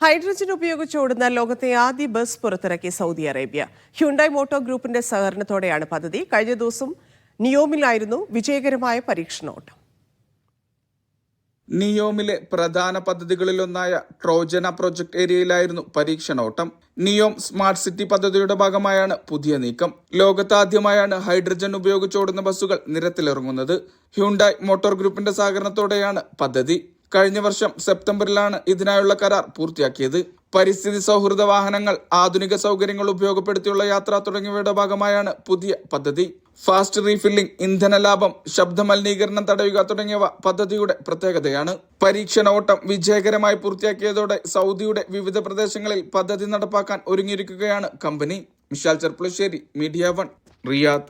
Hydrogen ഉപയോഗിച്ച് ഓടുന്ന ലോകത്തെ ആദ്യ ബസ് പുറത്തിറക്കി സൗദി അറേബ്യ. ഹ്യുണ്ടായ് മോട്ടോർ ഗ്രൂപ്പിന്റെ സഹകരണത്തോടെയാണ് പദ്ധതി. കഴിഞ്ഞ ദിവസം നിയോമിലായിരുന്നു വിജയകരമായ പരീക്ഷണോട്ടം. നിയോമിലെ പ്രധാന പദ്ധതികളിലൊന്നായ ട്രോജന പ്രൊജക്ട് ഏരിയയിലായിരുന്നു പരീക്ഷണോട്ടം. നിയോം സ്മാർട്ട് സിറ്റി പദ്ധതിയുടെ ഭാഗമായാണ് പുതിയ നീക്കം. ലോകത്താദ്യമായാണ് ഹൈഡ്രജൻ ഉപയോഗിച്ചോടുന്ന ബസ്സുകൾ നിരത്തിലിറങ്ങുന്നത്. ഹ്യുണ്ടായ് മോട്ടോർ ഗ്രൂപ്പിന്റെ സഹകരണത്തോടെയാണ് പദ്ധതി. കഴിഞ്ഞ വർഷം സെപ്റ്റംബറിലാണ് ഇതിനായുള്ള കരാർ പൂർത്തിയാക്കിയത്. പരിസ്ഥിതി സൗഹൃദ വാഹനങ്ങൾ, ആധുനിക സൗകര്യങ്ങൾ ഉപയോഗപ്പെടുത്തിയുള്ള യാത്ര തുടങ്ങിയവയുടെ ഭാഗമായാണ് പുതിയ പദ്ധതി. ഫാസ്റ്റ് റീഫില്ലിംഗ്, ഇന്ധന ലാഭം, ശബ്ദ മലിനീകരണം തടയുക തുടങ്ങിയവ പദ്ധതിയുടെ പ്രത്യേകതയാണ്. പരീക്ഷണ ഓട്ടം വിജയകരമായി പൂർത്തിയാക്കിയതോടെ സൗദിയുടെ വിവിധ പ്രദേശങ്ങളിൽ പദ്ധതി നടപ്പാക്കാൻ ഒരുങ്ങിയിരിക്കുകയാണ് കമ്പനി. Mishal Cherpulassery, media 1, Riyadh.